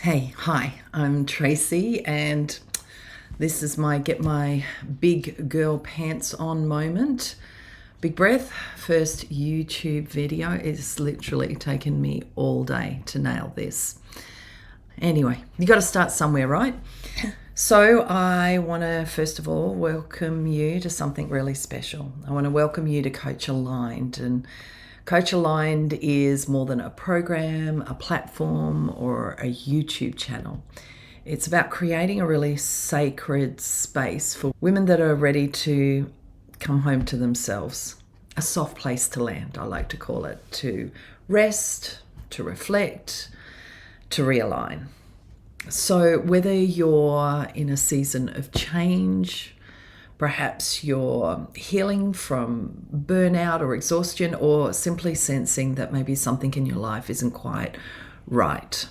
Hi, I'm Tracy, and this is my get my big girl pants on moment. Big breath. First YouTube video. It's literally taken me all day to nail this. Anyway, you got to start somewhere, right? So I want to first of all welcome you to something really special. I want to welcome you to Coach Aligned. And Coach Aligned is more than a program, a platform, or a YouTube channel. It's about creating a really sacred space for women that are ready to come home to themselves. A soft place to land, I like to call it, to rest, to reflect, to realign. So whether you're in a season of change, perhaps you're healing from burnout or exhaustion, or simply sensing that maybe something in your life isn't quite right,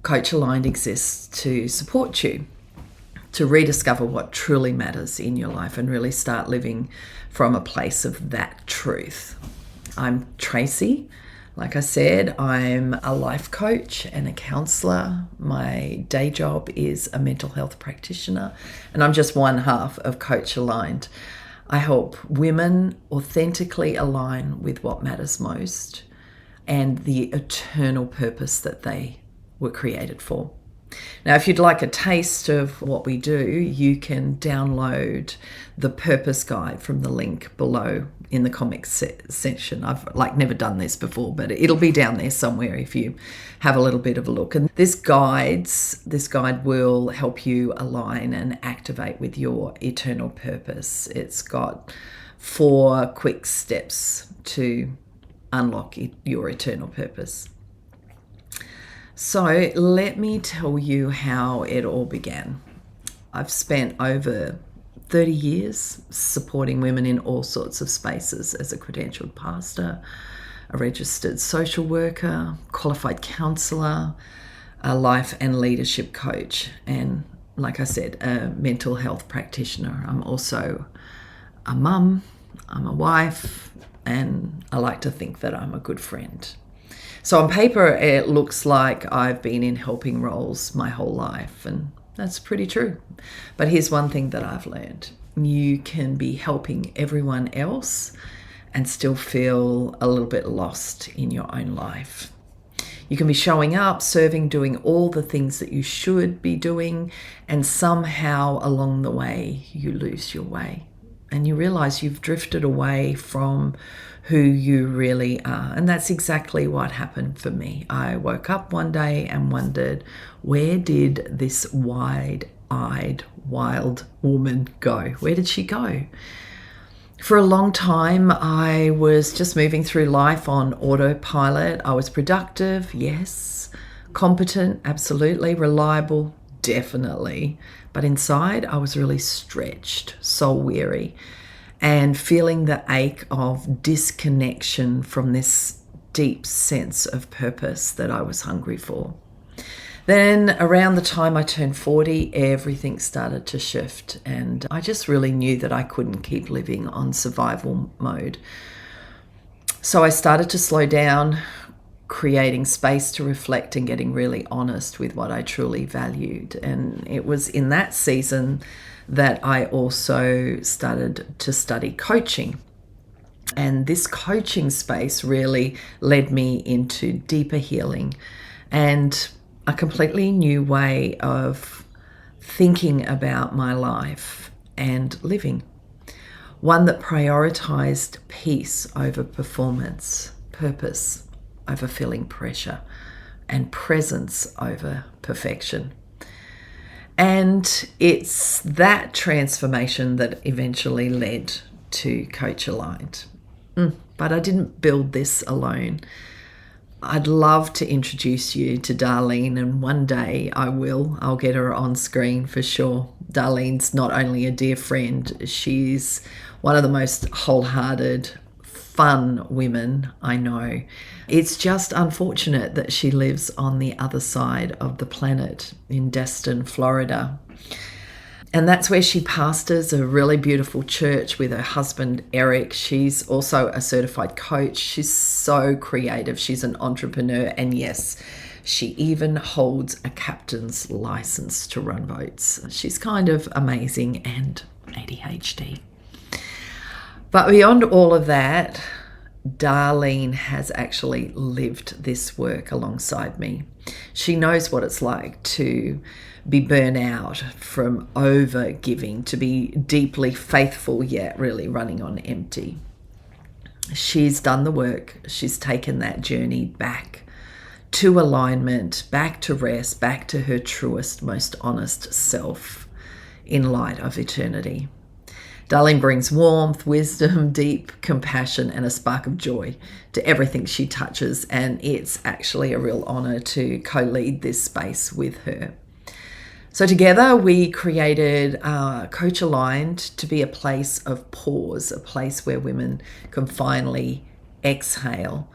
Coach Aligned exists to support you to rediscover what truly matters in your life and really start living from a place of that truth. I'm Tracy. Like I said, I'm a life coach and a counselor. My day job is a mental health practitioner, and I'm just one half of Coach Aligned. I help women authentically align with what matters most and the eternal purpose that they were created for. Now, if you'd like a taste of what we do, you can download the purpose guide from the link below in the comics section. I've never done this before, but it'll be down there somewhere if you have a little bit of a look. And this guide will help you align and activate with your eternal purpose. It's got 4 quick steps to unlock your eternal purpose. So let me tell you how it all began. I've spent over 30 years supporting women in all sorts of spaces as a credentialed pastor, a registered social worker, qualified counsellor, a life and leadership coach, and like I said, a mental health practitioner. I'm also a mum, I'm a wife, and I like to think that I'm a good friend. So on paper, it looks like I've been in helping roles my whole life, and that's pretty true. But here's one thing that I've learned. You can be helping everyone else and still feel a little bit lost in your own life. You can be showing up, serving, doing all the things that you should be doing, and somehow along the way, you lose your way. And you realize you've drifted away from who you really are. And that's exactly what happened for me. I woke up one day and wondered, where did this wide-eyed, wild woman go? Where did she go? For a long time, I was just moving through life on autopilot. I was productive, yes. Competent, absolutely. Reliable, definitely. But inside, I was really stretched, soul weary, and feeling the ache of disconnection from this deep sense of purpose that I was hungry for. Then around the time I turned 40, everything started to shift, and I just really knew that I couldn't keep living on survival mode. So I started to slow down, creating space to reflect and getting really honest with what I truly valued. And it was in that season that I also started to study coaching. And this coaching space really led me into deeper healing and a completely new way of thinking about my life and living. One that prioritized peace over performance, purpose over feeling pressure, and presence over perfection. And it's that transformation that eventually led to Coach Aligned. But I didn't build this alone. I'd love to introduce you to Darlene, and one day I will. I'll get her on screen for sure. Darlene's not only a dear friend, she's one of the most wholehearted, fun women I know. It's just unfortunate that she lives on the other side of the planet in Destin, Florida. And that's where she pastors a really beautiful church with her husband, Eric. She's also a certified coach. She's so creative. She's an entrepreneur. And yes, She even holds a captain's license to run boats. She's kind of amazing and ADHD. But beyond all of that, Darlene has actually lived this work alongside me. She knows what it's like to be burnt out from over giving, to be deeply faithful yet really running on empty. She's done the work. She's taken that journey back to alignment, back to rest, back to her truest, most honest self in light of eternity. Darlene brings warmth, wisdom, deep compassion, and a spark of joy to everything she touches, and it's actually a real honor to co-lead this space with her. So together we created Coach Aligned to be a place of pause, a place where women can finally exhale,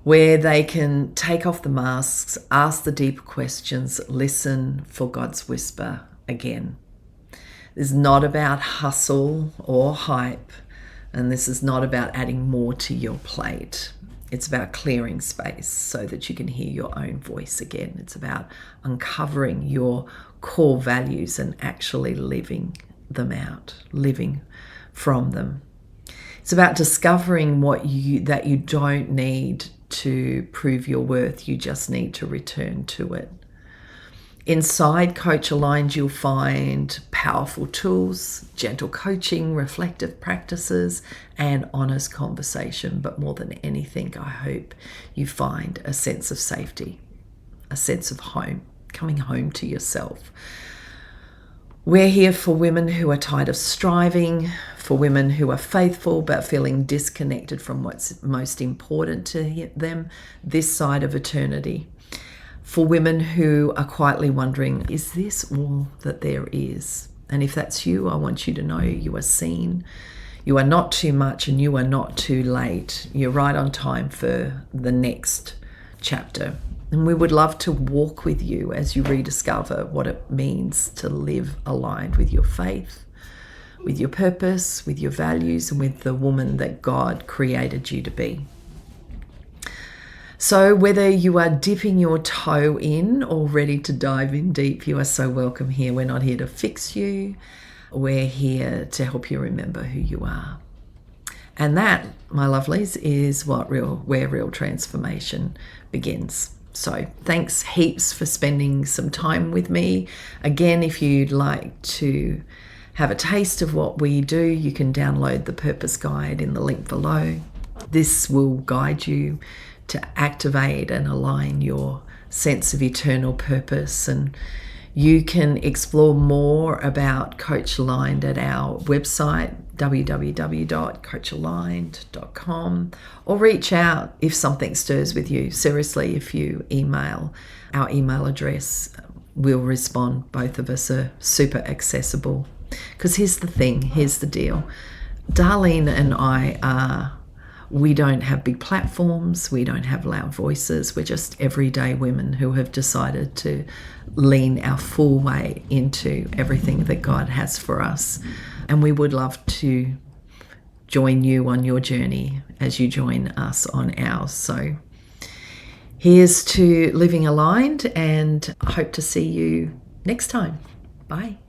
where they can take off the masks, ask the deep questions, listen for God's whisper again. This is not about hustle or hype, and this is not about adding more to your plate. It's about clearing space so that you can hear your own voice again. It's about uncovering your core values and actually living them out, living from them. It's about discovering that you don't need to prove your worth. You just need to return to it. Inside Coach Aligned, you'll find powerful tools, gentle coaching, reflective practices, and honest conversation. But more than anything, I hope you find a sense of safety, a sense of home, coming home to yourself. We're here for women who are tired of striving, for women who are faithful but feeling disconnected from what's most important to them this side of eternity. For women who are quietly wondering, is this all that there is? And if that's you, I want you to know you are seen. You are not too much and you are not too late. You're right on time for the next chapter. And we would love to walk with you as you rediscover what it means to live aligned with your faith, with your purpose, with your values, and with the woman that God created you to be. So whether you are dipping your toe in or ready to dive in deep, you are so welcome here. We're not here to fix you. We're here to help you remember who you are. And that, my lovelies, is where real transformation begins. So thanks heaps for spending some time with me. Again, if you'd like to have a taste of what we do, you can download the Purpose Guide in the link below. This will guide you to activate and align your sense of eternal purpose. And you can explore more about Coach Aligned at our website, www.coachaligned.com, or reach out if something stirs with you. Seriously, if you email, our email address, we'll respond. Both of us are super accessible. Because here's the deal. Darlene and I we don't have big platforms, we don't have loud voices, we're just everyday women who have decided to lean our full way into everything that God has for us. And we would love to join you on your journey as you join us on ours. So here's to living aligned, and I hope to see you next time. Bye.